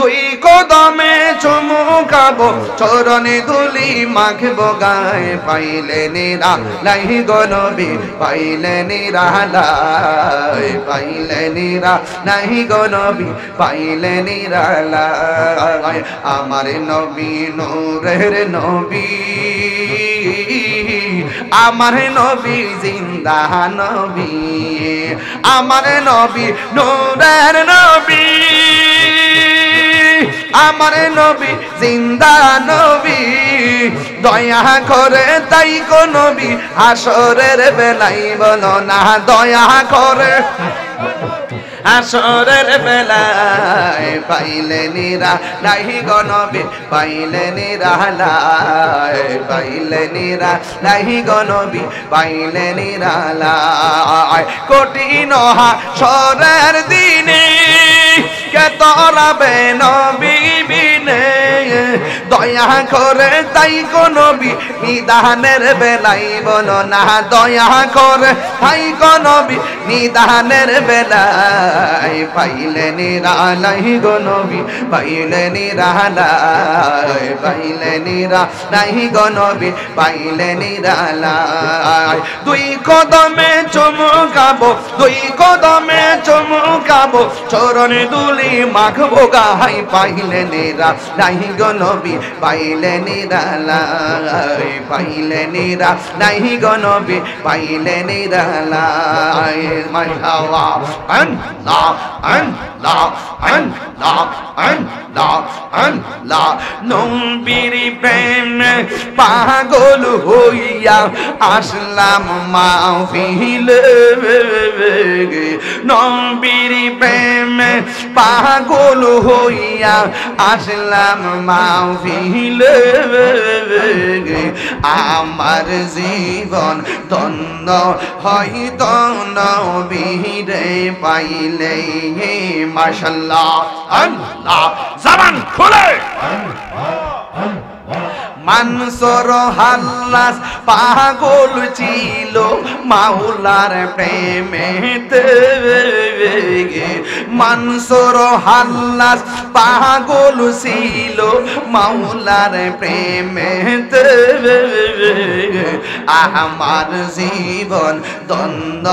দুই কদমে চুমু খাবো চরণে ধুলি মাখবো গায়ে পাইলে নিরালাই গো নবী পাইলে নিরালাই পাইলে নিরালাই গো নবী পাইলে নিরালাই আমার নবী নূরের নবী আমার নবী জিন্দা নবী আমার নবী নূরের নবী আমার নবী জিন্দা নবী দয়া করে তাই গো নবী হাসরের বেলাই বলো না দয়া করে হাসরের বেলায় পাইলে নিরালাই গো নবী পাইলে নিরালাই পাইলে নিরালাই গো নবী পাইলে নিরালাই কঠিন হাসরের দিনে কে তরাবে নবী বিনে দয়া করে তাই গো নবী নিদানের বেলাই বলো না দয়া করে তাই গো নবী নিদানের বেলায় পাইলে নিরালাই গো নবী পাইলে নিরালাই পাইলে নিরালাই গো নবী পাইলে নিরালাই দুই কদমে চুমু খাবো দুই কদমে চুমু খাবো চরণে ধুলি মাখবো গায়ে পাইলে নিরালাই গো নবী পাইলে নিরালাই পাইলে নিরালাই গো নবী পাইলে নিরালাই মাশাআল্লাহ আল্লাহ আল্লাহ আল্লাহ আল্লাহ আল্লাহ নবীর প্রেমে পাগল হইয়া আসলাম মাহফিলে নবীর প্রেমে পাগল হইয়া আসলাম মাহফিলে আমার জীবন ধন্য হইত নবীরে পাইলে মাশাআল্লাহ আল্লাহ জবান খুলে মানসুর হাল্লাস পাগল ছিল মাওলার প্রেমেতে মানসুর হাল্লাস পাগল ছিল মাওলার প্রেমেতে আমার জীবন দ্বন্দ্ব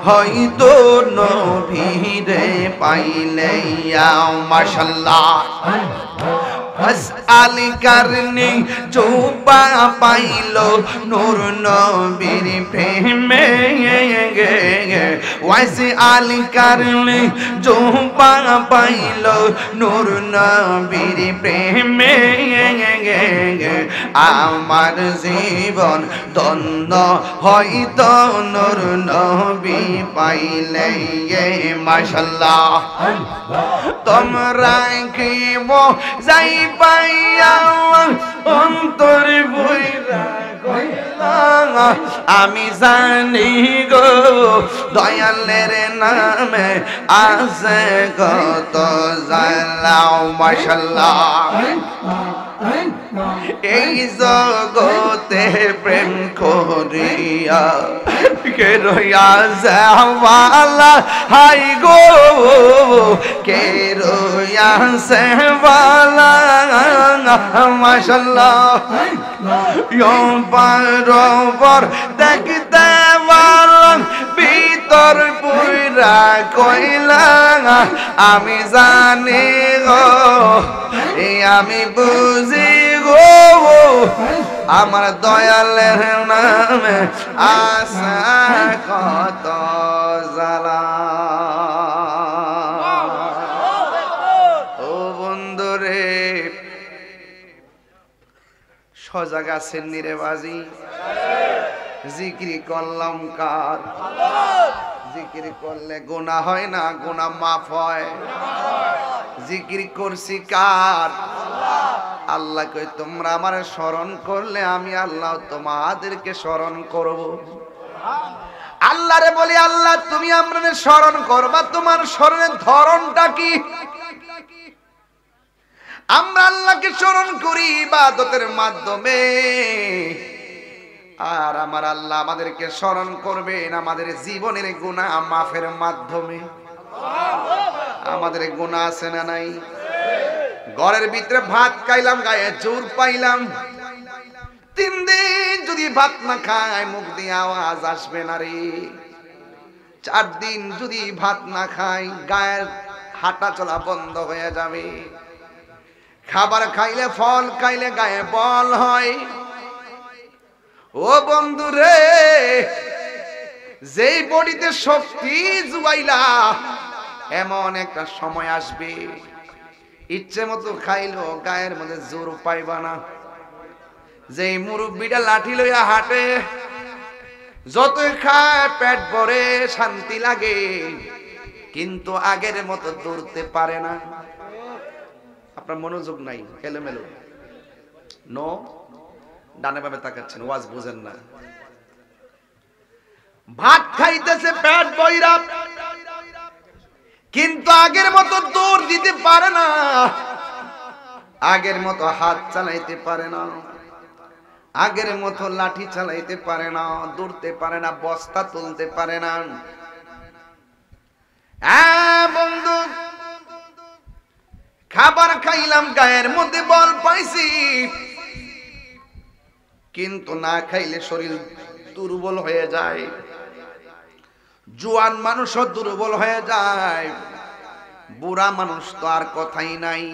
হয়তো নবীরে পাইলে মাশাআল্লাহ আলী কারণে চোপা পাইলো নূর নবীর প্রেমে ওয়াসি আলী কারণে চোপা পাইলো নূর নবীর প্রেমে আমার জীবন দ্বন্দ্ব হয়তো নূর নবী পাইলে মাশাআল্লাহ তোমরা কি যাই পাইয়া অন্তর বইরা কইলা আমি জানি গো দয়ালের নামে আছে কত জালা মাশাআল্লাহ এই জগতে প্রেম করিয়া কে রইয়া যাওয়ালা হাই গো কে রইয়া সেওয়ালা মাশাআল্লাহ বরাবর দেখতে ভালো ভিতর পুরা কইলা আমি জানি গো আমি বুঝি গো আমার দয়ালের নামে আশা কত জ্বালা ও বন্ধুরে সজা গাছের নিরে বাজি জিকির করলাম কার জিকির করলে গুনাহ হয় না গুনাহ মাফ হয় জিকির করছি কার আল্লাহ কই তোমরা আমারে স্মরণ করলে আমি আল্লাহ তোমাদেরকে স্মরণ করব আল্লাহরে বলি আল্লাহ তুমি আমাদের স্মরণ করবা তোমার স্মরণের ধরনটা কি আমরা আল্লাহকে স্মরণ করি ইবাদতের মাধ্যমে আর আমার আল্লাহ আমাদেরকে স্মরণ করবেন আমাদের জীবনের গুনাহ মাফের মাধ্যমে আমাদের গুনাহ আছে না নাই ঘরের ভিতরে ভাত খাইলাম, গায়ে জোর পাইলাম। 3 দিন যদি ভাত না খাই মুখ দিয়ে আওয়াজ আসবে না রে। 4 দিন যদি ভাত না খাই গায়ের হাঁটা চলা বন্ধ হয়ে যাবে। খাবার খাইলে, ফল খাইলে গায়ে বল হয়। ও বন্ধু রে, যেই বডিতে শক্তি জুয়াইলা, এমন একটা সময় আসবে ইচ্ছে মতো খাইলো গায়ের মধ্যে জোর পাইবা না। যেই মুরব্বিটা লাঠি লইয়া হাঁটে, যতই খায় পেট ভরে শান্তি লাগে, কিন্তু আগের মতো দৌড়তে পারে না। আপনার মনোযোগ নাই, এলোমেলো। নো, ডানে বামে তাকাচ্ছেন, ওয়াজ বুঝেন না। ভাত খাইতেছে পেট বইরা, কিন্তু আগের মতো দৌড় দিতে পারে না, আগের মতো হাত চালাইতে পারে না, আগের মতো লাঠি চালাইতে পারে না, দৌড়তে পারে না, বস্তা তুলতে পারে না। বন্ধু, খাবার খাইলাম, গায়ের মধ্যে বল পাইছি, কিন্তু না খাইলে শরীর দুর্বল হয়ে যায়। জোয়ান মানুষও দুর্বল হয়ে যায়, বুড়া মানুষ তো আর কথাই নাই।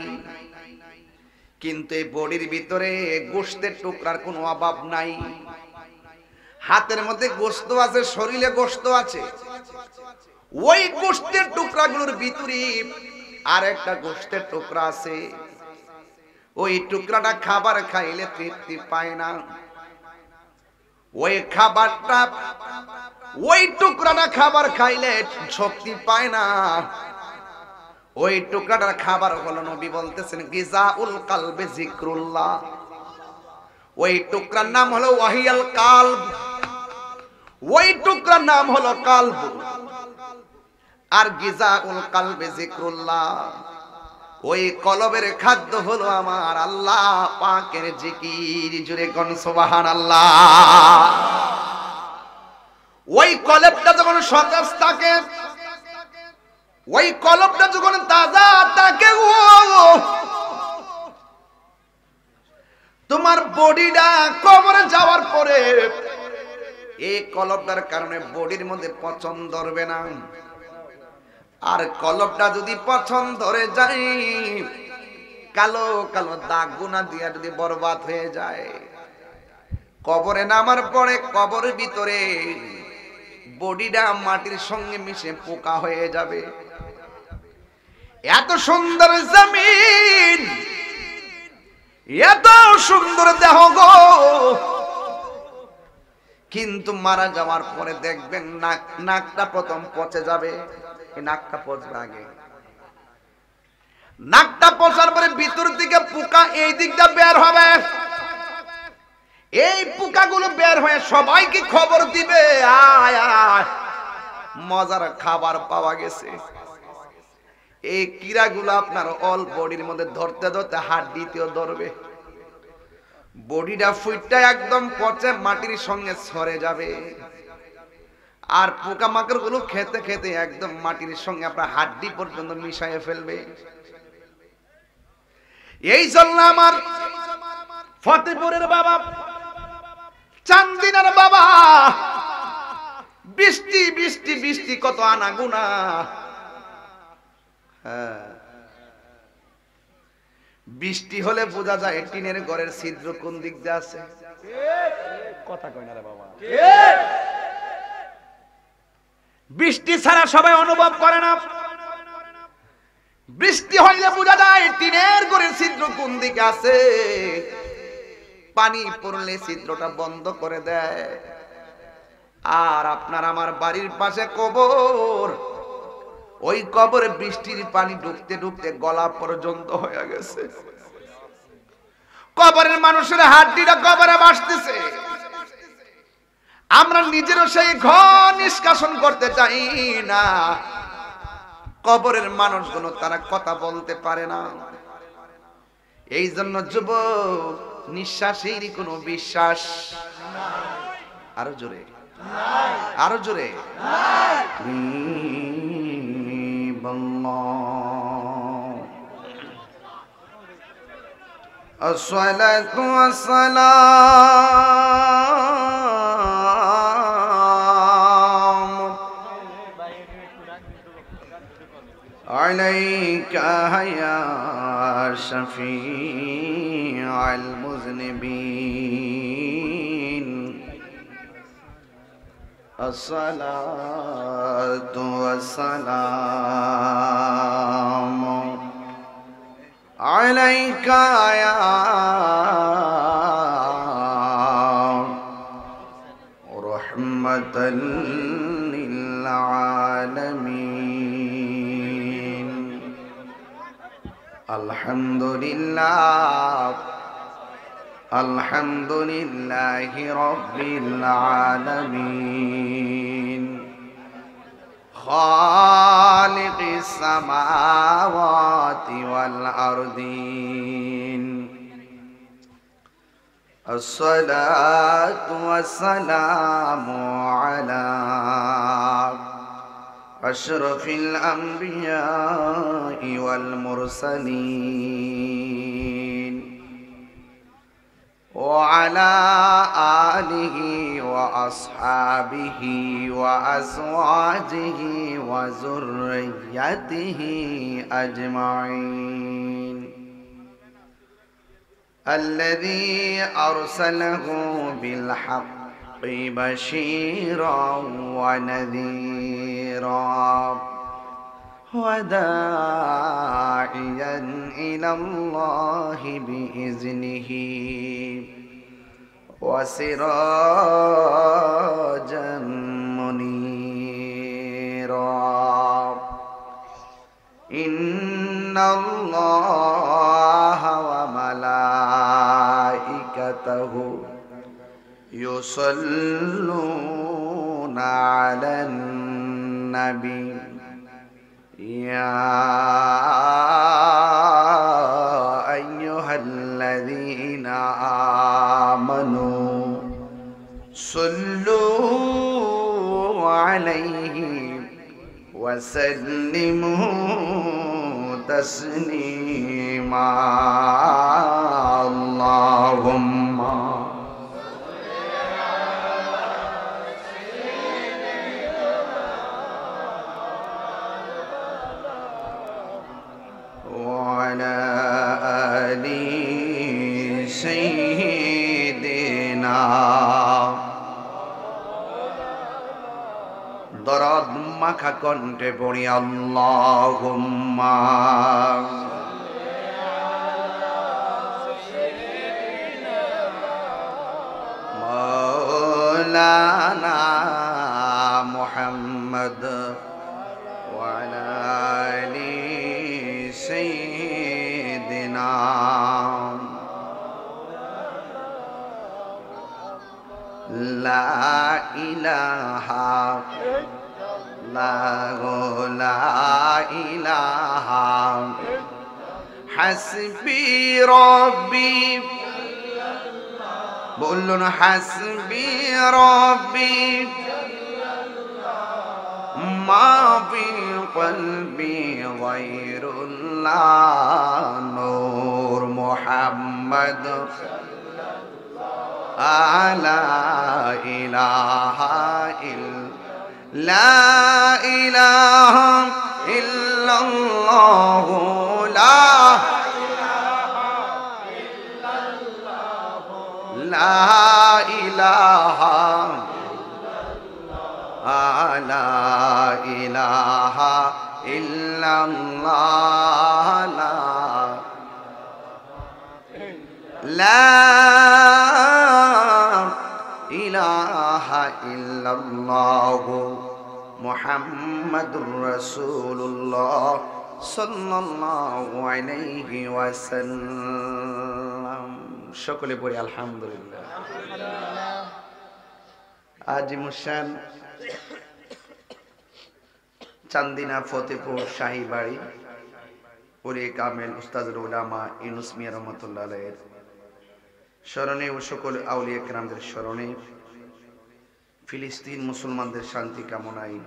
কিন্তু এই বডির ভিতরে গোশতের টুকরার কোনো অভাব নাই। হাতের মধ্যে গোশত আছে, শরীরে গোশত আছে, ওই গোশতের টুকরাগুলোর ভিতরে আর একটা গোশতের টুকরা আছে। ওই টুকরাটা খাবার খাইলে তৃপ্তি পায় না। ওই খাবারটা, ওই টুকরাটা খাবার খাইলে শক্তি পায় না। ওই টুকরাটার খাবার হলো, নবী বলতেছেন, গিজাউল কালবে যিকরুল্লাহ। ওই টুকরার নাম হলো ওয়াহিয়াল কালব। ওই টুকরার নাম হলো কালব। আর গিজাউল কালবে যিকরুল্লাহ, ওই কলবের খাদ্য হলো আমার আল্লাহ পাকের জিকির। জুড়ে কোন সুবহানাল্লাহ। ওই কলবটা যখন সতেজ থাকে, ওই কলবটা যখন তাজা থাকে, তোমার বডিটা কবরে যাওয়ার পরে এই কলবটার কারণে বডির মধ্যে পচন ধরবে না। আর কলবটা যদি পচন ধরে যায়, কালো কালো দাগ গুণা দিয়া যদি বরবাদ হয়ে যায়, কবরে নামার পরে কবরের ভিতরে বডিটা মাটির সঙ্গে মিশে পোকা হয়ে যাবে। এত সুন্দর জমিন, এত সুন্দর দেহ গো, কিন্তু মারা যাওয়ার পরে দেখবেন নাকটা প্রথম পচে যাবে। এই নাকটা পচবে আগে, নাকটা পচার পরে ভিতর দিকে পোকা এই দিকটা বের হবে। এই পোকাগুলো বের হয়ে সবাইকে খবর দিবে, আয় আয় মজার খাবার পাওয়া গেছে। এই কীড়াগুলো আপনার অল বডির মধ্যে ধরতে ধরতে হাড্ডিতেও ধরবে। বডিটা ফুইটটা একদম পচে মাটির সঙ্গে সরে যাবে। আর পোকামাকড় গুলো খেতে খেতে একদম মাটির সঙ্গে আপনার হাড্ডি পর্যন্ত মিশাইয়ে ফেলবে। এই জন্য আমার ফতেপুরের বাবা, চান্দিনার বাবা, বৃষ্টি বৃষ্টি বৃষ্টি কত আনা গুনা। বৃষ্টি হলে বোঝা যায় টিনের ঘরের ছিদ্র কোন দিক দিয়ে আছে। কথা কয় না রে বাবা। বৃষ্টি ছাড়া সবাই অনুভব করে না। বৃষ্টি হইলে বোঝা যায় টিনের ঘরের ছিদ্র কোন দিকে আছে। পানি পড়লে ছিদ্রটা বন্ধ করে দেয়। আর আপনার আমার বাড়ির পাশে কবর, ওই কবরে বৃষ্টির পানি ঢুকতে ঢুকতে গলা পর্যন্ত হয়ে গেছে। কবরের মানুষের হাড্ডিটা কবরে ভাসতেছে। আমরা নিজেরও সেই ঘর নিষ্কাশন করতে চাই না। কবরের মানুষগুলো তারা কথা বলতে পারে না। এই জন্য যুবক, নিঃশ্বাসের কোনো বিশ্বাস আরো জোরে, আরো জোরে। الصلاة والسلام عليك يا شفيع المذنبين الصلاة والسلام عليك يا رحمة للعالمين الحمد لله الحمد لله رب العالمين خالق السماوات والأرضين الصلاة والسلام على أشرف الأنبياء والمرسلين وعلى آله وأصحابه وأزواجه وذريته أجمعين الذي أرسله بالحق بشيرا ونذيرا وداعيا إلى الله بإذنه وسراجا منيرا إن الله وملائكته يصلون على النبي يا أيها الذين آمنوا صلوا عليه وسلموا تسليما اللهم وعلى آل سيدنا দরদ মাখা কণ্ঠে পড়ি আল্লাহুম্মা মাওলানা মুহাম্মদ ওয়া আলা আলি সাইয়্যিদিনা লা ইলাহা লা ইলাহা হাসবি রব্বি বলুন হাসবি রব্বি মা ফি কলবি গায়রুল্লাহ নূর মুহাম্মদ লা ইলাহা لا إله إلا الله لا إله لا إله إلا الله لا إله إلا الله محمد رسول الله صلى الله عليه وسلم সকলে পড়ি আলহামদুলিল্লাহ আজিমুশান চান্দিনা ফতেপুর শাহী বাড়ি ওলি কামেল উস্তাদুল উলামা ইউনুস মিয়া রহমাতুল্লাহ আলাইহির স্মরণে ও সকল আউলিয়া কেরামদের স্মরণে ফিলিস্তিন মুসলমানদের শান্তি কামনায়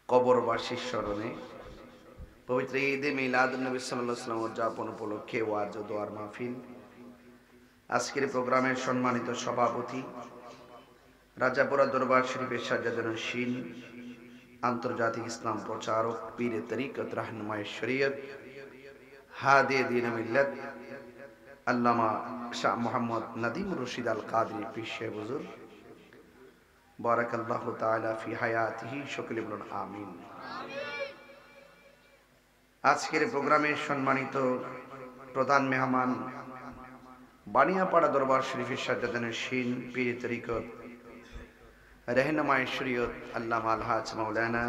কবরবাসীর স্মরণে পবিত্র ঈদে মিলাদুন নবী সাল্লাল্লাহু আলাইহি ওয়াসাল্লাম উদযাপন উপলক্ষে ওয়াজ ও দোয়ার মাহফিল। আজকের প্রোগ্রামের সম্মানিত সভাপতি রাজাপুরা দরবার শরীফের সাজ্জাদুন্নশীন আন্তর্জাতিক ইসলাম প্রচারক পীরে তরিকত রাহনুমায়ে শরীয়ত হাদে দ্বীন মিল্লাত আল্লামা শাহ মোহাম্মদ নাদিমুর রশিদ আল কাদরি পীর সাহেব হুজুর বারাকাল্লাহু তাআলা ফি হায়াতিহি, সকলে বলুন আমিন। আজকের প্রোগ্রামের সম্মানিত প্রধান মেহমান বানিয়াপাড়া দরবার শরীফের সাজ্জাদুন্নশীন পীরে তরিকত রাহনুমায়ে শরীয়ত আল্লামা আলহাজ মাওলানা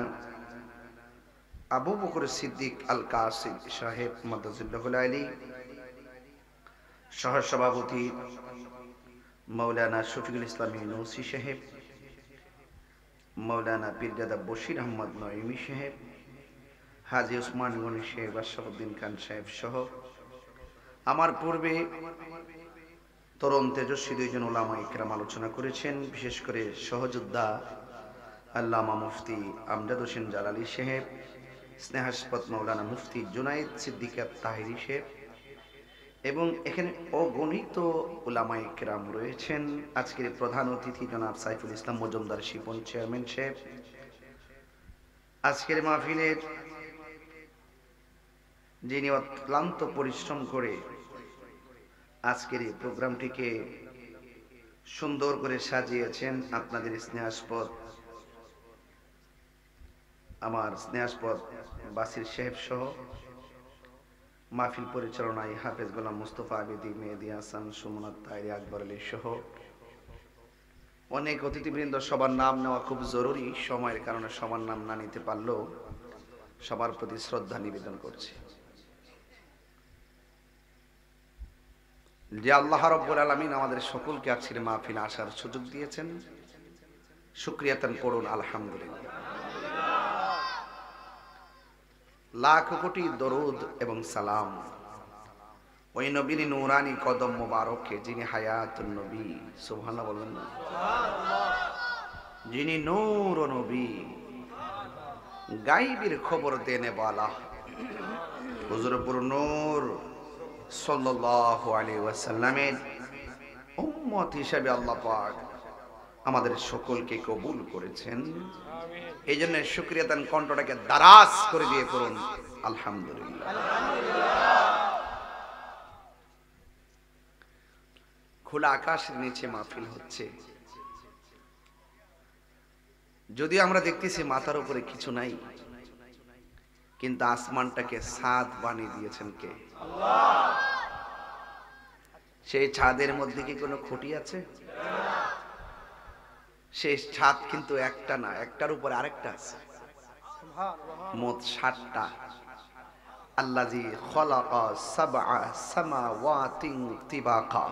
আবু বকর সিদ্দিক আল কাসিম সাহেব মাদাজুল্লাহুল আলী, সহসভাপতি মাওলানা শফিকুল ইসলাম ইউনূসী সাহেব, মাওলানা পীরজাদা বশির আহমদ নঈমী সাহেব, হাজী ওসমান গনি সাহেব, আশরাফুদ্দিন খান সাহেব সহ আমার পূর্বে তরুণ তেজস্বী দুইজন উলামা ইকরাম আলোচনা করেছেন। বিশেষ করে সহযোদ্ধা আল্লামা মুফতি আমজাদ হোসেন জালালী সাহেব, স্নেহাস্পদ মাওলানা মুফতি জুনায়েদ সিদ্দিক তাহিরি সাহেব এবং এখানে অগণিত উলামা ইকরাম রয়েছেন। আজকের প্রধান অতিথি জনাব সাইফুল ইসলাম মজুমদার শিপন চেয়ারম্যান সাহেব। আজকের মাহফিলের যিনি অক্লান্ত পরিশ্রম করে আজকের এই প্রোগ্রামটিকে সুন্দর করে সাজিয়েছেন, আপনাদের স্নেহাস্পদ আমার স্নেহাস্পদ বাসির সাহেব সহ মাহফিল পরিচালনায় হাফেজ গোলাম মুস্তফা আবিদি, মেহেদী হাসান, সুমনাত তাহেরি, আকবর আলী সহ অনেক অতিথিবৃন্দ। সবার নাম নেওয়া খুব জরুরি, সময়ের কারণে সবার নাম না নিতে পারলেও সবার প্রতি শ্রদ্ধা নিবেদন করছি। যে আল্লাহ রাব্বুল আলামিন আমাদের সকলকে আজকের মাহফিলে আসার সুযোগ দিয়েছেন, শুকরিয়াতান পড়ুন আলহামদুলিল্লাহ। লাখ কোটি দরুদ এবং সালাম ওই নবীর নূরানি কদম মোবারকে, যিনি হায়াতুন নবী, সুবহানাল্লাহ বলবেন না, যিনি নূর ও নবী, গায়বের খবর দেনে वाला হুজুরপুর নূর সাল্লাল্লাহু আলাইহি ওয়াসাল্লামের উম্মত হিসেবে আল্লাহ পাক আমাদের সকলকে কবুল করেছেন। এই জন্য শুকরিয়াতান কণ্ঠটাকে দারাজ করে দিয়ে করুন আলহামদুলিল্লাহ। খোলা আকাশের নিচে মাহফিল হচ্ছে, যদিও আমরা দেখতেছি মাথার উপরে কিছু নাই, কিন্তু আসমানটাকে ছাদ বানিয়ে দিয়েছেন কে? আল্লাহ। সেই ছাদের মধ্যে কি কোনো খুঁটি আছে? সেই ছাদ কিন্তু একটা না, একটার উপরে আরেকটা আছে, মোট 7টা। আল্লাযী খালাকা সাবআ সামাওয়াতিন তিবাকা,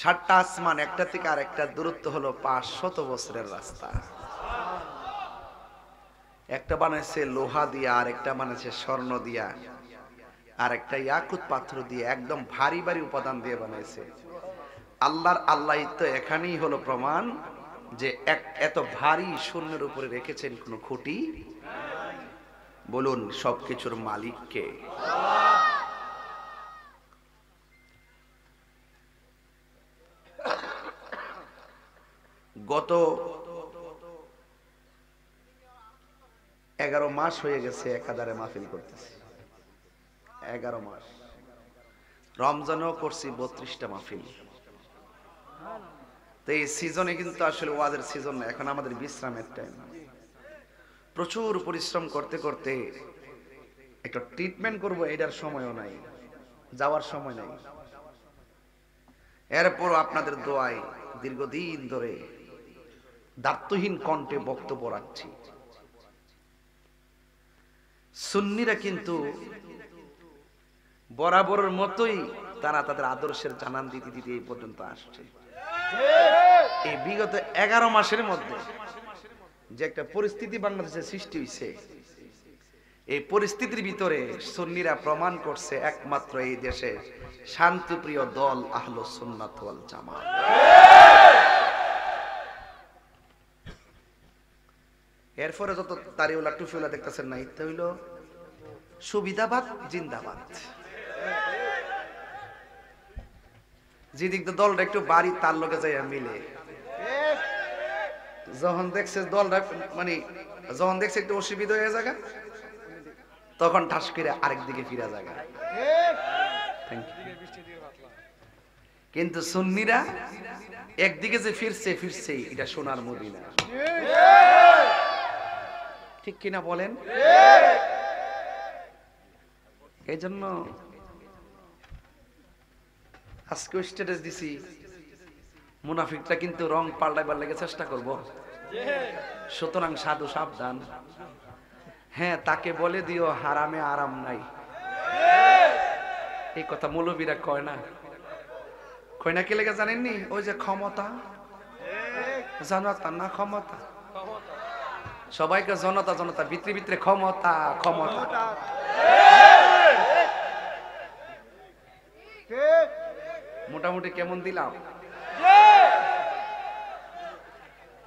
7টা আসমান একটা থেকে আরেকটা দূরত্ব হলো 500 বছরের রাস্তা। একটা বানাইছে লোহা দিয়া, আর একটা বানাইছে স্বর্ণ দিয়া, আর একটা ইয়াকুত পাথর দিয়ে, একদম ভারী ভারী উপাদান দিয়ে বানাইছে। আল্লাহ তো এখানেই হলো প্রমাণ যে এত ভারী শূন্যের উপরে রেখেছেন কোন খুঁটি। বলুন সবকিছুর মালিক কে? গত 11 মাস হয়ে গেছে একাধারে মাহফিল করতেছি, 11 মাস। রমজানও করছি 32টা মাহফিল। তো এই সিজনে কিন্তু আসলে ওয়াজের সিজন না, এখন আমাদের বিশ্রামের টাইম। প্রচুর পরিশ্রম করতে করতে একটা ট্রিটমেন্ট করব, এটার সময়ও নাই, যাওয়ার সময় নাই। এরপর আপনাদের দোয়ায় দীর্ঘদিন ধরে দায়িত্বহীন কণ্ঠে বক্তব্য রাখছি। সুন্নিরা কিন্তু বরাবরের মতোই তারা তাদের আদর্শের জানান দিতে দিতে এই পর্যন্ত আসছে। এই বিগত 11 মাসের মধ্যে যে একটা পরিস্থিতি বাংলাদেশে সৃষ্টি হয়েছে, এই পরিস্থিতির ভিতরে সুন্নিরা প্রমাণ করছে একমাত্র এই দেশে শান্তিপ্রিয় দল আহলুস সুন্নাত ওয়াল জামাত। এরপরে যত দাড়িওয়ালা টুপিওয়ালা দেখতেছেন না, ইত্যা হইল সুবিধাবাদ জিন্দাবাদ। যেদিক দলটা একটু বাড়ি তার লোকে যাই মিলে, যখন দেখছে দলটা মানে যখন দেখছে একটু অসুবিধা হয়ে যাগা, তখন ঠাস করে আরেক দিকে ফিরা যাগা। কিন্তু সুন্নিরা একদিকে যে ফিরছে ফিরছে, এটা সোনার মদিনা। ঠিক কিনা বলেন? এই জন্য আজকে স্ট্যাটাস দিছি, মুনাফিকটা কিন্তু রং পাল্টাইবার লাগে চেষ্টা করব, সুতরাং সাধু সাবধান। হ্যাঁ, তাকে বলে দিও হারামে আরাম নাই। এই কথা মৌলবীরা কয় না, কয় না কি লেগে জানেননি? ওই যে ক্ষমতা, জনতা না ক্ষমতা, সবাইকে জনতা জনতা, ভিতরে ভিতরে ক্ষমতা ক্ষমতা। মোটামুটি কেমন দিলাম?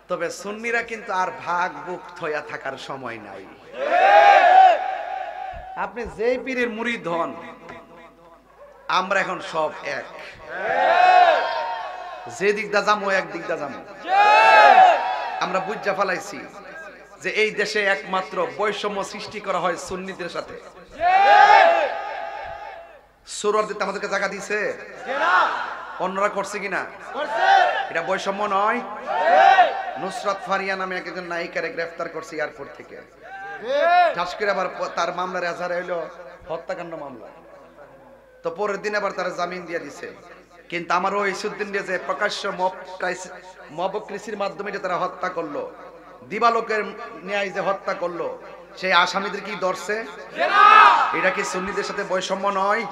তবে সুন্নিরা কিন্তু আর ভাগ বুক থয়া থাকার সময় নাই। আপনি যেই পীরের মুরিদ হন, আমরা এখন সব এক। যে দিকটা যাবো এক দিকটা যাবো। আমরা বুঝা ফেলাইছি যে এই দেশে একমাত্র বৈষম্য সৃষ্টি করা হয় সুন্নিদের সাথে। সুরর দিতে আমাদেরকে জায়গা দিছে, অন্যরা করছে কিনা? এটা বৈষম্য নয়? নুসরাত ফারিয়া নামে একজন নায়িকারে গ্রেফতার করছে এয়ারপোর্ট থেকে। ঠাস করে আবার তার মামলার এজাহার হইল হত্যাকাণ্ড মামলা। তো পরের দিন আবার তারা জামিন দিয়ে দিছে। কিন্তু আমার ওই ইসুদ্দিন দিয়ে যে প্রকাশ্য মবক্রিসির মাধ্যমে যে তারা হত্যা করলো, দিবালোকের ন্যায় যে হত্যা করলো, সেই আসামিদের কি ধরছে? এটা কি সুন্নিদের সাথে বৈষম্য নয়?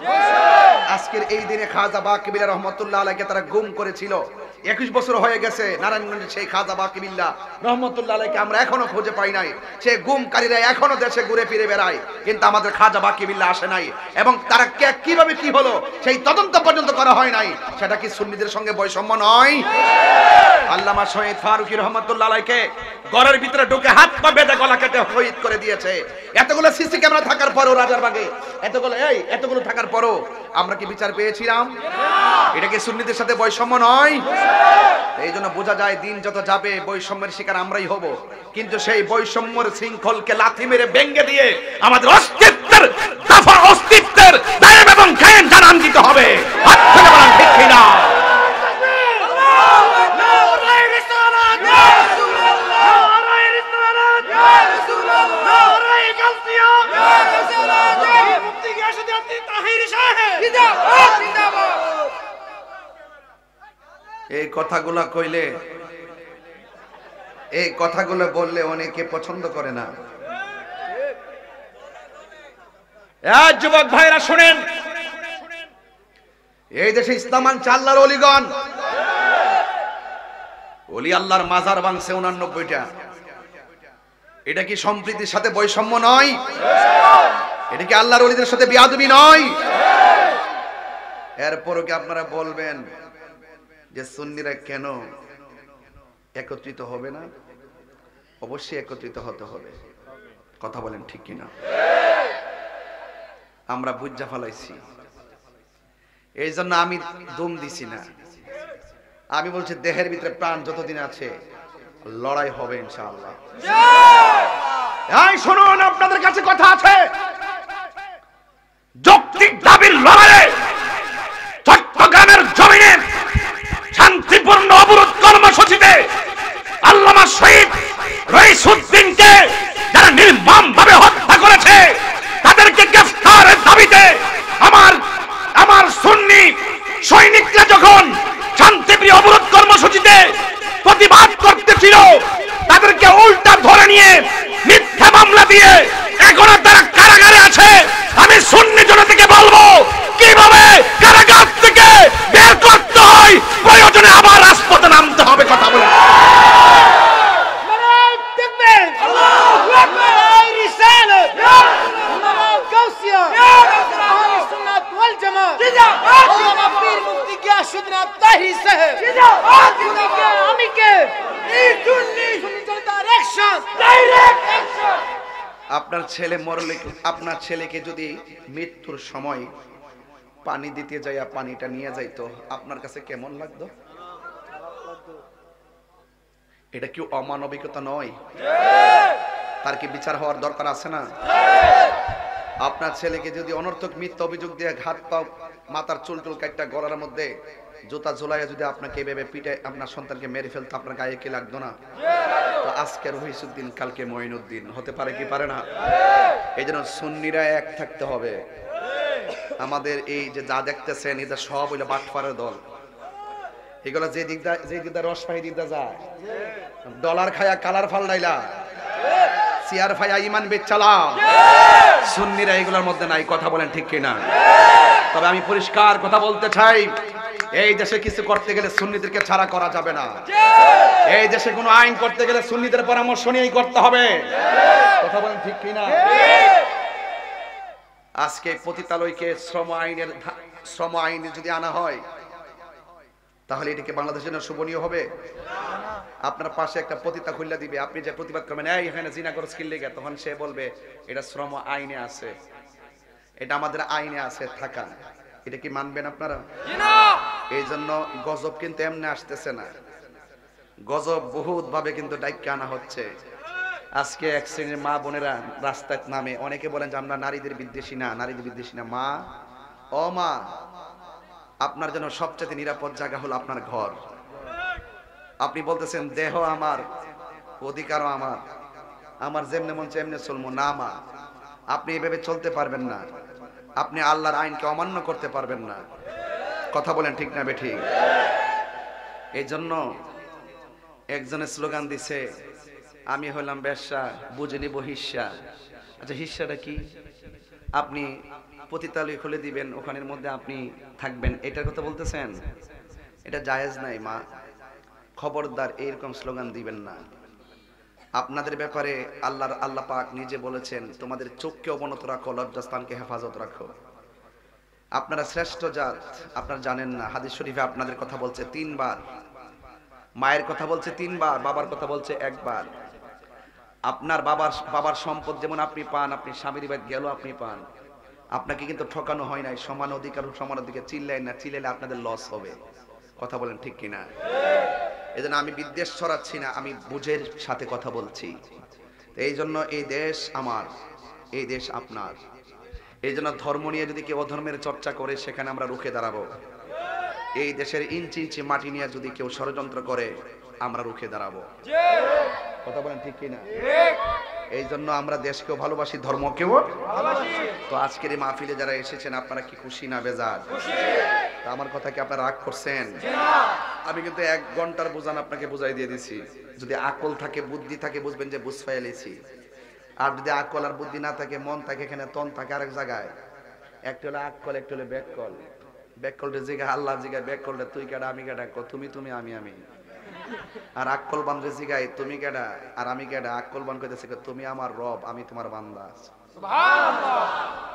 আজকের এই দিনে খাজা বাকিবিল্লাহ রহমতুল্লাহ আলাইকে তারা গুম করেছিল। 21 বছর হয়ে গেছে নারায়ণগঞ্জের সেই খাজা বাকিবিল্লাহ রহমতুল্লাহ আলাইকে আমরা এখনো খুঁজে পাই নাই। সেই গুমকারীরা এখনো দেশে ঘুরে ফিরে বেড়ায়, কিন্তু আমাদের খাজা বাকিবিল্লাহ আসে নাই। এবং তারা কিভাবে কি হলো সেই তদন্ত পর্যন্ত করা হয় নাই। সেটা কি সুন্নিদের সঙ্গে বৈষম্য নয়? আল্লামা শহীদ ফারুকী রহমতুল্লাহ আলাইকে ঘরের ভিতরে ঢুকে হাত পা বেঁধে গলা কেটে শহীদ করে দিয়েছে। এতগুলো সিসি ক্যামেরা থাকার পরও রাজারবাগে এতগুলো থাকার পরও আমরা কি বিচার পেয়েছিলাম? এটা কি সুন্নিদের সাথে বৈষম্য নয়? এই জন্য বোঝা যায় দিন যত যাবে বৈষম্যের শিকার আমরাই হব। কিন্তু সেই বৈষম্যের শৃঙ্খলকে লাথি মেরে ভেঙে দিয়ে আমাদের অস্তিত্বের দায়েম এবং কায়েম জানান দিতে হবে। হাত তুলে বলেন ঠিক কিনা? এই কথাগুলো কইলে, এই কথাগুলো বললে অনেকে পছন্দ করে না। যুবক ভাইরা শুনেন, এই দেশে ইসলাম মানছে আল্লাহর অলিগণ। অলি আল্লাহর মাজার ভাঙছে 89টা। এটা কি সম্প্রীতির সাথে বৈষম্য নয়? এটা কি আল্লাহর ওলিদের সাথে বিয়াদবি নয়? এরপরও কি আপনারা বলবেন যে সুন্নিরা কেন একত্রিত হবে না? অবশ্যই একত্রিত হতে হবে। কথা বলেন ঠিক কিনা? আমরা বুঝা ফেলাইছি, এই জন্য আমি দম দিছি না। আমি বলছি দেহের ভিতরে প্রাণ যতদিন আছে লড়াই হবে ইনশাআল্লাহ। এই শুনুন, আপনাদের কাছে কথা আছে। যৌক্তিক দাবির লড়াইয়ে চট্টগ্রামের জমিনে শান্তিপূর্ণ অবরোধ কর্মসূচিতে আল্লামা শহীদ রইসউদ্দিনকে যারা নির্মমভাবে হত্যা করেছে তাদেরকে গ্রেফতারের দাবিতে আমার সুন্নি সৈনিকরা যখন শান্তিপ্রিয় অবরোধ কর্মসূচিতে প্রতিবাদ করতেছিল, তাদেরকে উল্টা ধরে নিয়ে মিথ্যা মামলা দিয়ে এখনো তারা কারাগারে আছে। আমি সুন্নি জনতাকে বলবো, কিভাবে কারাগার থেকে বের করতে হয়, প্রয়োজনে আবার রাজপথে নামতে হবে। কথা বলে আপনার ছেলে মরলে, আপনার ছেলেকে যদি মৃত্যুর সময় পানি দিতে যাইয়া পানিটা নিয়ে যাইতো, আপনার কাছে কেমন লাগতো? এটা কি অমানবিকতা নয়? তার কি বিচার হওয়ার দরকার আছে না? আপনার ছেলেকে যদি অনর্থক মিথ্যা অভিযোগ দিয়ে ঘাত পাও, মাথার চুল টুল কাটটা গলার মধ্যে জুতা ঝোলাইয়া যদি আপনাকে এভাবে পিঠে আপনার সন্তানকে মেরে ফেলতো, আপনার গায়ে কি লাগতো না? তো আজকে রহিসুদ্দিন, কালকে মঈনুদ্দিন হতে পারে কি পারে না? এই জন্য সুন্নিরা এক থাকতে হবে। আমাদের এই যে যা দেখতেছেন, এটা সব হইলো বাটপারের দল। এগুলো যে দিকটা রস পাই দিকটা যায়, ডলার খায়া কালার ফালডাইলা, চেয়ার ফায়া ইমান বেচালা, সুন্নিরা এগুলোর মধ্যে নাই। কথা বলেন ঠিক কিনা? তবে আমি পরিষ্কার কথা বলতে চাই, এই দেশে কিছু করতে গেলে সুন্নিদেরকে ছাড়া করা যাবে না। এই দেশে কোনো আইন করতে গেলে সুন্নিদের পরামর্শ নিয়েই করতে হবে। কথা বলেন ঠিক কিনা? আজকে পতিতালয়কে শ্রম আইনে যদি আনা হয়, তাহলে এটাকে বাংলাদেশের জন্য শোভনীয় হবে? আপনার পাশে একটা পতিতা খুললা দিবে, আপনি যে প্রতিবাদ করবেন, এই এখানে জিনা করে স্কিল লেগে, তখন সে বলবে এটা শ্রম আইনে আছে, এটা আমাদের আইনে আছে থাকা। এটা কি মানবেন আপনারা? এই জন্য গজব কিন্তু এমনি আসতেছে না, গজব বহুত ভাবে কিন্তু ডাইকে আনা হচ্ছে। আজকে এক শ্রেণীর মা বোনেরা রাস্তায় নামে, অনেকে বলেন যে আমরা নারীদের বিদ্বেষী না, নারীদের বিদ্বেষী না। মা, ও মা, আপনার জন্য সবচেয়ে নিরাপদ জায়গা হলো আপনার ঘর। আপনি বলতেছেন দেহ আমার, অধিকারও আমার, আমার যেমনে মন চায় এমনি চলবো না। মা, আপনি এভাবে চলতে পারবেন না, আপনি আল্লাহর আইনকে অমান্য করতে পারবেন না। কথা বলেন ঠিক না বেঠিক? এই জন্য একজনের স্লোগান দিছে, আমি হলাম বেশ্যা, বুঝে নিব হিস্সা। আচ্ছা, হিস্সাটা কি? আপনি পতিতালয় খুলে দিবেন, ওখানের মধ্যে আপনি থাকবেন, এটার কথা বলতেছেন? এটা জায়েজ নাই। মা, খবরদার এরকম স্লোগান দিবেন না। আপনাদের ব্যাপারে আল্লাহ পাক নিজে বলেছেন, তোমাদের চোখকে অবনত রাখো, লজ্জাস্থানকে হেফাজত রাখো। আপনারা শ্রেষ্ঠ জাত, আপনারা জানেন না। হাদিস শরীফে আপনাদের কথা বলছে 3 বার, মায়ের কথা বলছে 3 বার, বাবার কথা বলছে 1 বার। আপনার বাবার সম্পদ যেমন আপনি পান, আপনি স্বামীর বাড়ি গেল আপনি পান। আপনাকে কিন্তু ঠকানো হয় নাই। সমান অধিকার, সমান অধিকার চিল্লাই না, চিল্লাইলে আপনাদের লস হবে। কথা বলেন ঠিক কিনা? এজন্য আমি বিদ্বেষ ছড়াচ্ছি না, আমি বুঝের সাথে কথা বলছি। এই জন্য এই দেশ আমার, এই দেশ আপনার। এই জন্য ধর্ম নিয়ে যদি কেউ অধর্মের চর্চা করে, সেখানে আমরা রুখে দাঁড়াবো। এই দেশের ইঞ্চি ইঞ্চি মাটি নিয়ে যদি কেউ ষড়যন্ত্র করে, আমরা রুখে দাঁড়াবো। কথা বলেন ঠিক কিনা? এই জন্য আমরা দেশকেও ভালোবাসি, ধর্মকেও ভালোবাসি। তো আজকের এই মাহফিলে যারা এসেছেন, আপনারা কি খুশি না বেজার? তা আমার কথা কি আপনারা রাগ করছেন? আমি কিন্তু 1 ঘন্টার বোঝান আপনাকে বুঝাই দিয়ে দিছি। যদি আকল থাকে, বুদ্ধি থাকে, বুঝবেন যে বুঝ ফেলেছি। আর যদি আকল আর বুদ্ধি না থাকে, মন থাকে এখানে, তন থাকে আরেক জায়গায়। একটা হলো আকল, একটা হলো ব্যাককল। ব্যাককলটা জিগা আল্লাহ জিগা, ব্যাককলটা তুই কেডা আমি কেডা, তুমি তুমি আমি আমি। আর আকল বান্ধে জিগাই তুমি কেডা আর আমি কেডা, আকল বান কইতেছে তুমি আমার রব, আমি তোমার বান্দা। সুবহানাল্লাহ।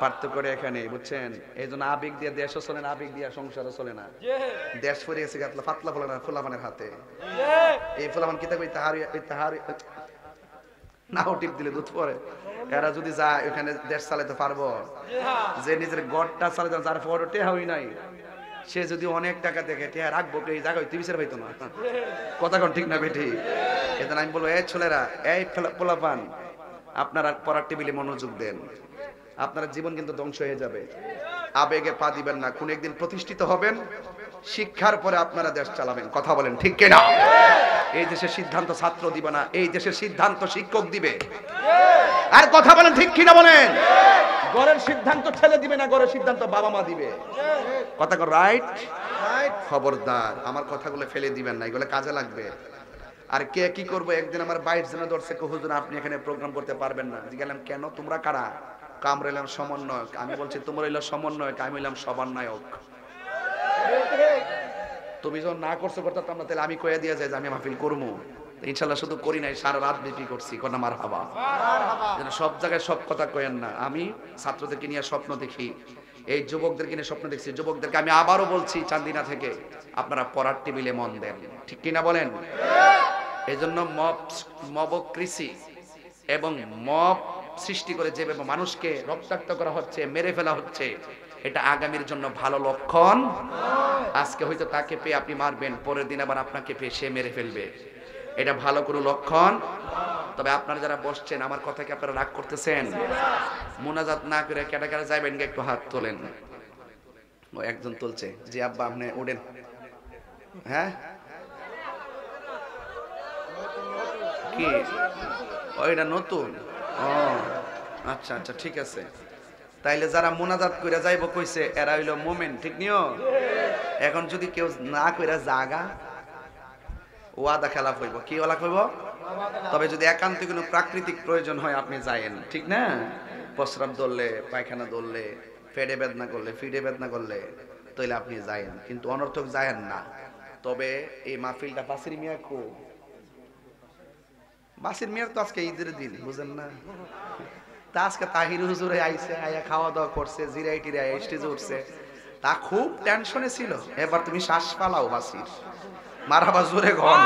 পার্থক্য এখানে, বুঝছেন? এই জন্য আবেগ দিয়ে দেশও চলে না, আবেগ দিয়ে সংসারও চলে না। দেশ পড়ে গেছে পাতলা ফুলামানের হাতে। এই ফুলামান কিতা কই তাহারি নাও টিপ দিলে দুধ পরে। এরা যদি যায় ওখানে দেশ চালাতে পারবো? যে নিজের গড়টা চালাতে, যার পরে টেহাই নাই, সে যদি অনেক টাকা দেখে টেহা রাখবো, এই জায়গায় তুই বিচার পাইতো না। কথা কোন ঠিক না বেঠি? এজন্য আমি বলবো, এই ছেলেরা, এই পোলাপান, আপনারা পড়ার টেবিলে মনোযোগ দেন। আপনার জীবন কিন্তু ধ্বংস হয়ে যাবে। আবেগে পা দিবেন না, কোন একদিন প্রতিষ্ঠিত হবেন, শিক্ষার পরে আপনারা দেশ চালাবেন। কথা বলেন ঠিক কিনা? এই দেশের সিদ্ধান্ত ছাত্র দিবে না, এই দেশের সিদ্ধান্ত শিক্ষক দিবে। আর কথা বলেন ঠিক কিনা বলেন? ঘরের সিদ্ধান্ত ছেলে দিবে না, ঘরের সিদ্ধান্ত বাবা মা দিবে। কথা কর রাইট? খবরদার আমার কথাগুলো ফেলে দিবেন না, এগুলো কাজে লাগবে। আর কে কি করবো, একদিন আমার বাইরে জন্য ধরছে, হুজুর আপনি এখানে প্রোগ্রাম করতে পারবেন না। জিজ্ঞাসলাম কেন, তোমরা কারা? আমরা এলাম সমন্বয়ক। আমি বলছি তোমরা এলাম সমন্বয়ক, আমি এলাম সবান্বয়ক। তুমি যখন না করছো করতে আমরা, তাহলে আমি কয়ে দিয়ে যাই যে আমি মাহফিল করবো। ইনশাল্লাহ শুধু করি নাই, সারা রাত বিপি করছি। কোনা মারহাবা। সব জায়গায় সব কথা কয়েন না। আমি ছাত্রদেরকে নিয়ে স্বপ্ন দেখি, এই যুবকদেরকে নিয়ে স্বপ্ন দেখছি। যুবকদেরকে আমি আবারও বলছি, চান্দিনা থেকে আপনারা পড়ার টেবিলে মন দেন। ঠিক কিনা বলেন? এই জন্য মবক্রেসি এবং মব সৃষ্টি করে যেভাবে মানুষকে রক্তাক্ত করা হচ্ছে, মেরে ফেলা হচ্ছে, এটা আগামীর জন্য ভালো লক্ষণ। আজকে হয়তো তাকে পেয়ে আপনি মারবেন, পরের দিন আবার আপনাকে পেয়ে সে মেরে ফেলবে, এটা ভালো কোনো লক্ষণ। তবে আপনারা যারা বসছেন, আমার কথা কি আপনারা রাগ করতেছেন? মোনাজাত না করে কেটা কেটা যাবেন, একটু হাত তোলেন। ও একজন তুলছে, জি আব্বা আপনি ওঠেন। হ্যাঁ কি ওইটা নতুন? ও আচ্ছা আচ্ছা ঠিক আছে। তাইলে যারা মোনাজাত কইরা যাইব কইছে এরা হইলো মোমেন, ঠিক নিও। এখন যদি কেউ না কইরা জাগা, ওয়াদা খেলাফ হইব। কি ওয়াদা হইব? তবে যদি একান্ত কোনো প্রাকৃতিক প্রয়োজন হয় আপনি যায়েন, ঠিক না? প্রস্রাব ধরলে, পায়খানা ধরলে, ফিডে বেদনা করলে তাইলে আপনি যায়েন, কিন্তু অনর্থক যায়েন না। তবে এই মাহফিলটা বাসির মিয়া কো, বাসির মিয়ার তো আজকে ঈদের দিন, বুঝেন না? তা আজকে তাহির হুজুরে আইছে, আয়া খাওয়া দাওয়া করছে, জিরাই টিরাই স্টেজে উঠছে, তা খুব টেনশনে ছিল। এবার তুমি শ্বাস পালাও বাসির, মারাবা জোরে ঘন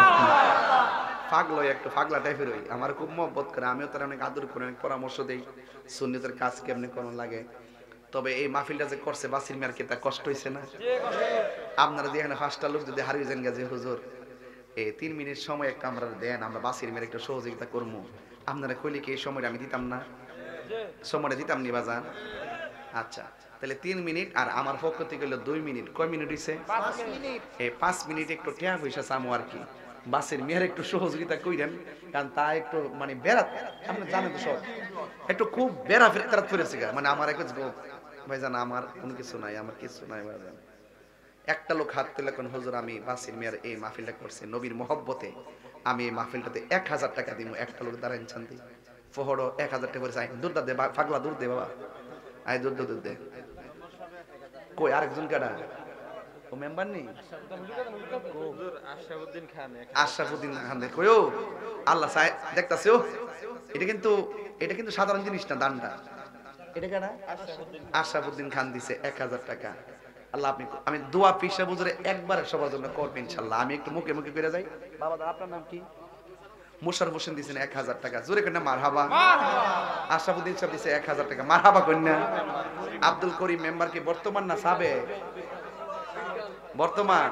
পাগলো, একটু পাগলা টাইপের হই। আমার খুব মহব্বত করে, আমিও তার অনেক আদর করে, অনেক পরামর্শ দেই সুন্নতের কাজ কেমনে কোন লাগে। তবে এই মাহফিলটা যে করছে বাসির মিয়ার কি তা কষ্ট হইছে না? আপনারা দিয়ে এখানে 5টা লোক যদি হারিয়ে যান গেছে, হুজুর এই 3 মিনিট সময় একটা আমরা দেন, আমরা বাসির মিয়ার একটু সহযোগিতা করবো, আপনারা কইলে কি এই সময়টা আমি দিতাম না? সময়টা দিতাম নি বাজান? আচ্ছা তাহলে 3 মিনিট, আর আমার পক্ষ থেকে হলো 2 মিনিট। কয় মিনিট হইছে? 5 মিনিট। এই 5 মিনিট একটু টিয়া পয়সা চামু আর কি, বাসের মেয়ের একটু সহযোগিতা কইরেন, কারণ তা একটু মানে বেড়াত, আপনি জানেন তো সব, একটু খুব বেড়া ফেরত ফিরেছে গা, মানে আমার একটু ভাইজান আমার কোনো কিছু নাই, আমার কিছু নাই ভাইজান। একটা লোক হাত তুলে কোন হুজুর আমি বাসির মেয়ের এই মাহফিলটা করছি নবীর মহব্বতে, আমি এই মাহফিলটাতে 1000 টাকা দিব। একটা লোক দাঁড়াইন শান্তি ফহড়ো 1000 টাকা করে চাই, দূর দে পাগলা, দূর দে বাবা, আয় দূর দে। কই আরেকজন কাটা? ও মেম্বার নেই, আশরাফুদ্দিন খান কইও আল্লাহ চাই দেখতাছে। ও এটা কিন্তু সাধারণ জিনিস না, দানটা। এটা কাটা? আশরাফুদ্দিন খান দিছে 1000 টাকা। আল্লাহ আপনি, আমি দোয়া পিসা বুঝরে একবার সবার জন্য করব ইনশাআল্লাহ। আমি একটু মুখে মুখে করে যাই। বাবা আপনার নাম কি? মুশারফ হোসেন দিয়েছেন 1000 টাকা, জোরে কন্যা মারহাবা। আশরাফুদ্দিন সাহেব দিয়েছে 1000 টাকা, মারহাবা কন্যা। আব্দুল করিম মেম্বার কি বর্তমান না সাবে? বর্তমান।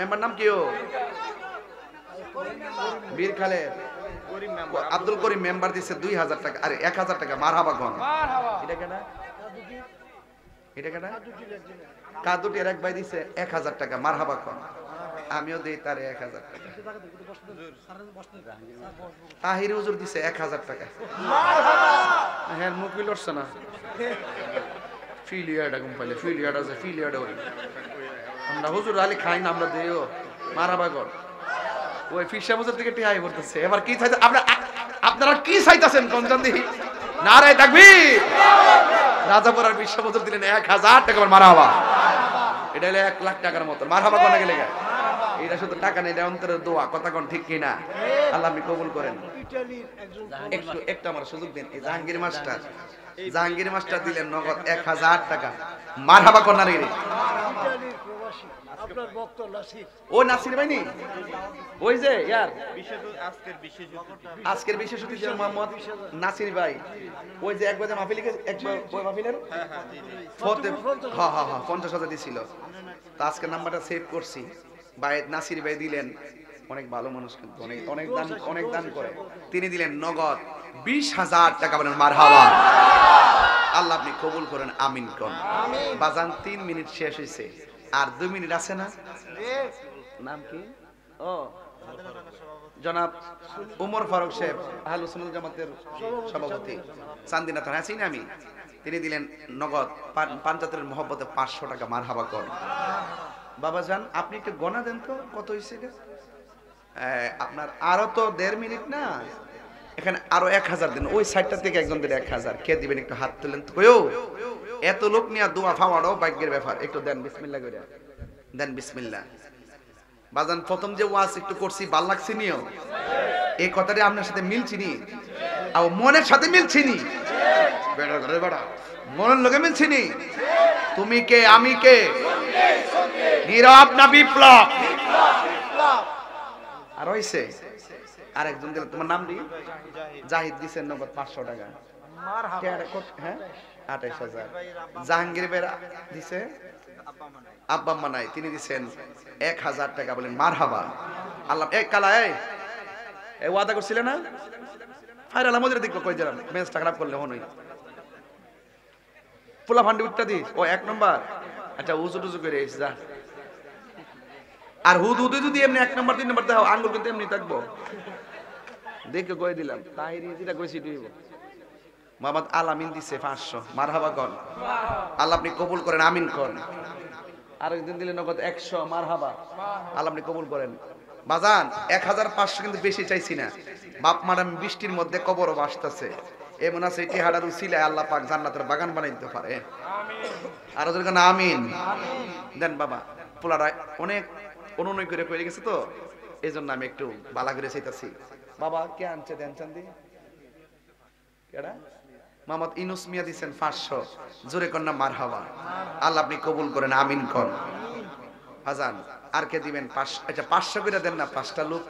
মেম্বার নাম কি? ও বীর খালেদ। আব্দুল করিম মেম্বার দিয়েছে 2000 টাকা, আরে 1000 টাকা, মারহাবা কোন? এটা কেন? এটা কেন? কাদুটির এক ভাই দিছে 1000 টাকা, মারহাবা কোন? আমিও দেই তারে 1000 টাকা। তাহির হুজুর দিছে 1000 টাকা। হ্যাঁ মুকিল উঠছে না, ফিলিয়াটা কোম্পানি, ফিলিয়াটা আছে, ফিলিয়াটা ওই আমরা হুজুর আলী খাই না, আমরা দেও মারহাবা কোন? ওই ফিরসা হুজুর থেকে টিহাই করতেছে। এবার কি চাইতে আপনারা কি চাইতেছেন কোন জান দেখি? নারায়ে তাকবীর। রাজাপুরার ফিরসা হুজুর দিলেন 1000 টাকা, মারহাবা। এটা হলো 1 লাখ টাকার মতো, মারহাবা কোন গেলে গা? এটা শুধু টাকা নেই, এটা অন্তরের দোয়া। কথা কোন ঠিক কিনা? আল্লাহ আপনি কবুল করেন। একটু আমার সুযোগ দিন। এই জাহাঙ্গীর মাস্টার দিলেন নগদ 1000 টাকা, মারহাবা কোন? না রে আপনার ভক্ত নাসির। ও নাসির ভাই নি, ওই যে यार আজকের বিশেষ অতিথি মোহাম্মদ নাসির ভাই, ওই যে একবার মাহফিলে একবার ওই মাহফিলের হ্যাঁ 50,000 দিছিল। তা আজকে নাম্বারটা সেভ করছি। ভাই নাসির ভাই দিলেন, অনেক ভালো মানুষ, কিন্তু অনেক দান করে। তিনি দিলেন নগদ 20,000 টাকা। বলেন মারহাবা। আল্লাহ আপনি কবুল করেন, আমিন কোন। বাজান 3 মিনিট শেষ হইছে, আর 2 মিনিট আছে না? নাম কি? ও জনাব উমর ফারুক সাহেব, আহলে সুন্নাত জামাতের সভাপতি, চান্দিনা থানা আছি না আমি। তিনি দিলেন নগদ পাঞ্জাতের মহব্বতে 500 টাকা, মারহাবা কোন। বাবা জান আপনি একটু গণা দেন তো কত হইছে? আপনার আরো তো 1.5 মিনিট না, এখানে আরো 1000 দেন। ওই সাইডটা থেকে একজন দিলে 1000 কে দিবেন? একটু হাত তুলেন তো। কইও এত লোক নিয়ে দোয়া ফাওয়ারও ভাগ্যের ব্যাপার। একটু দেন, বিসমিল্লাহ করে দেন, বিসমিল্লাহ। বাজান প্রথম যে ওয়াজ একটু করছি, ভাল লাগছে নিও? এই কথাটা আপনার সাথে মিলছি নি? আর মনের সাথে মিলছি নি? বেড়া ধরে বেড়া মনের লগে মিলছি নি? তুমি কে আমি কে? নীরব না বিপ্লব? আর হইছে আরেকজন দিলেন, তোমার নাম কি? জাহিদ দিছেন নগদ 500 টাকা। হ্যাঁ 28,000। জাহাঙ্গীর ভাই দিছে আব্বা আম্মা নাই, তিনি দিছেন 1000 টাকা। বলেন মারহাবা। আল্লাহ এই কালা এই ওয়াদা করছিলেন না, ফাইর আলামদের দিক কই দিলাম, মেজটা খারাপ করলে হনই পোলা ফান্ডি উঠটা দি ও 1 নম্বর। আচ্ছা উজু টুজু করে এসে যা। আর হুদুদে যদি এমনি 1 নম্বর 3 নম্বর দাও, আঙ্গুল কিন্তু এমনি থাকবো। দেখে কই দিলাম তাহিরি যেটা কইছি দিব। মোহাম্মদ আলামিন দিছে 500। মারহাবা কোন আল্লাহ আপনি কবুল করেন, আমিন কোন। আরেকদিন দিলেন নগদ 100। মারহাবা আল্লাহ আপনি কবুল করেন। বাজান 1500 কিন্তু বেশি চাইছি না। বাপ মারাম বৃষ্টির মধ্যে কবরও বাসতেছে, এমন আছে এটি হাডার উসিলায় আল্লাহ পাক জান্নাতের বাগান বানাই দিতে পারে। আর ওদের কাছে আমিন দেন বাবা। পোলারা অনেক অনুনয় করে কইরে গেছে তো, এইজন্য আমি একটু বালা করে চাইতাছি। বাবা কে আনছে দেন চান্দি কেডা? মোহাম্মদ ইনুস মিয়া দিছেন 500। জোরে কন্যা মারহাবা আল্লাহ আপনি কবুল করেন, আমিন কোন। আজান আর কে দিবেন? 500। আচ্ছা 500 করে দেন না, 5টা লোক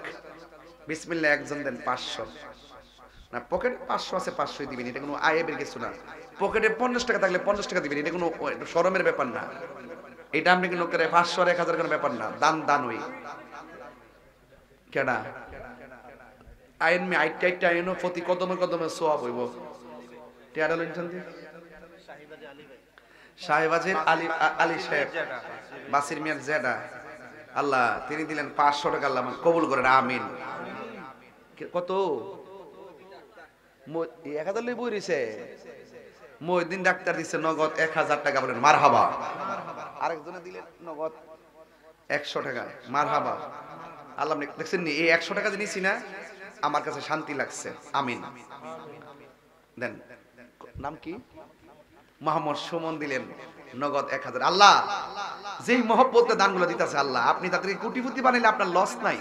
বিসমিল্লাহ একজন দেন 500 না। পকেটে 500 আছে 500ই দিবেন, এটা কোনো আয়েবের কিছু না। পকেটে 50 টাকা থাকলে 50 টাকা দিবেন, এটা কোনো শরমের ব্যাপার না। এটা আপনি কোনো করে 500 আর 1000 কোনো ব্যাপার না। দান দান হই কেডা আইন মে আইটা আইনো প্রতি কদমে কদমে সওয়াব হইব। টিয়াডা লইছেন দি সাহেবাজের আলী সাহেব বাসির মিয়ার জেডা আল্লাহ তিনি দিলেন 500 টাকা। আল্লাহ কবুল করেন, আমিন। কত 1000 লই বইরিছে। মহিউদ্দিন ডাক্তার দিছে নগদ 1000 টাকা। বলেন মারহাবা। আরেকজনে দিলেন নগদ 100 টাকা। মারহাবা আল্লাহ আপনি দেখছেন নি এই 100 টাকা দিয়েছি না, আমার কাছে শান্তি লাগছে, আমিন দেন। নাম কি? মোহাম্মদ সুমন দিলেন নগদ 1000। আল্লাহ যেই মহব্বতে দানগুলো দিতেছে আল্লাহ আপনি তাদেরকে কোটিপতি বানাইলে আপনার লস নাই।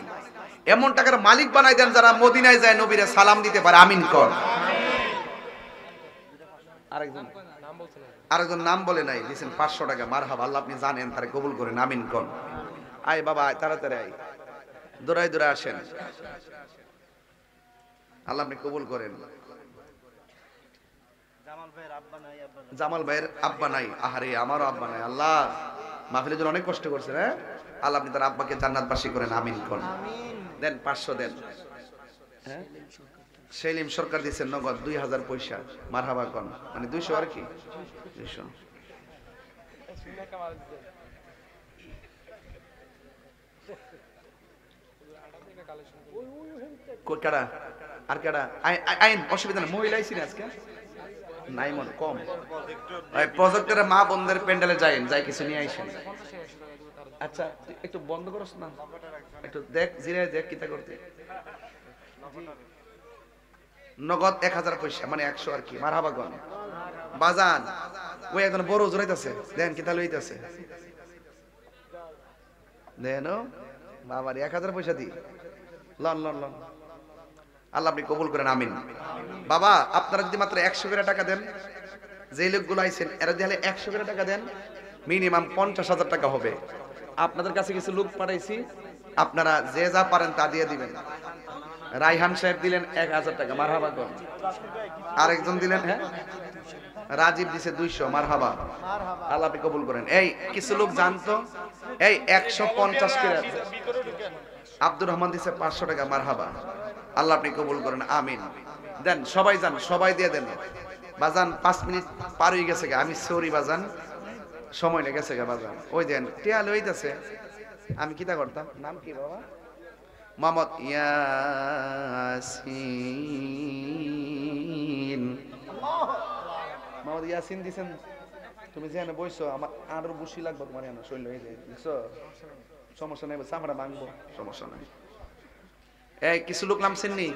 এমন টাকার মালিক বানাই দেন যারা মদিনায় যায় নবীরে সালাম দিতে পারে, আমিন কর। আরেকজন নাম বলে নাই, দিয়েছেন 500 টাকা। মারহাবা আল্লাহ আপনি জানেন তারে কবুল করেন, আমিন কর। আয় বাবা আয় তাড়াতাড়ি আয়, দৌড়াই দৌড়াই আসেন। আল্লাহ আপনি কবুল করেন। জামাল ভাইয়ের আব্বা নাই। আহারে আমারও আব্বা নাই। আল্লাহ মাহফিলের জন্য অনেক কষ্ট করছেন। হ্যাঁ আল্লাহ আপনি তার আব্বাকে জান্নাতবাসী করেন, আমিন করেন। দেন 500 দেন। হ্যাঁ সেলিম সরকার দিচ্ছেন নগদ 2000 পয়সা। মারহাবা কোন মানে 200 আর কি 200। কেডা আর কেডা আইন অসুবিধা না, মহিলা আইছি না আজকে নাই মনে কম। ওই প্রজেক্টরে মা বোনদের প্যান্ডেলে যাইন, যাই কিছু নিয়ে আইসেন। আচ্ছা একটু বন্ধ করছ না, একটু দেখ জিরায় দেখ কিতা করতে। নগদ 1000 পয়সা মানে 100 আর কি। মারহাবা গন বাজান। ওই একজন বড় জোরাইতাছে, দেন কিতা লইতাছে দেন বাবার 1000 পয়সা দি লন লন লন। আল্লাহ আপনি কবুল করেন, আমিন। বাবা আপনারা যদি মাত্র 100 করে টাকা দেন, যে লোকগুলো আইছেন এরা দিলে 100 করে টাকা দেন, মিনিমাম 50,000 টাকা হবে। আপনাদের কাছে কিছু লোক পাঠাইছি, আপনারা যে যা পারেন তা দিয়ে দিবেন। রাইহান সাহেব দিলেন 1000 টাকা। মারহাবা কোন। আরেকজন দিলেন হ্যাঁ রাজীব দিছে 200। মারহাবা আল্লাহ আপনি কবুল করেন। এই কিছু লোক জানতো এই 150 করে আব্দুর রহমান দিছে 500 টাকা। মারহাবা আল্লাহ আপনি কবুল করেন, আমিন দেন। সবাই যান, সবাই দিয়ে দেন। বাজান 5 মিনিট পার হয়ে গেছে, আমি সরি বাজান, সময় লেগে গেছে বাজান। ওই দেন টিয়া লইতাছে, আমি কিতা করতাম। নাম কি বাবা? মোহাম্মদ ইয়াসিন। মোহাম্মদ ইয়াসিন দিছেন। তুমি যেখানে বইছো আমার আরো বসি লাগবে তোমার এখানে শৈল হয়ে যায়, বুঝছো? সমস্যা নাই, চামড়া ভাঙবো, সমস্যা নাই। এই কিছু লোক নামছেন নি?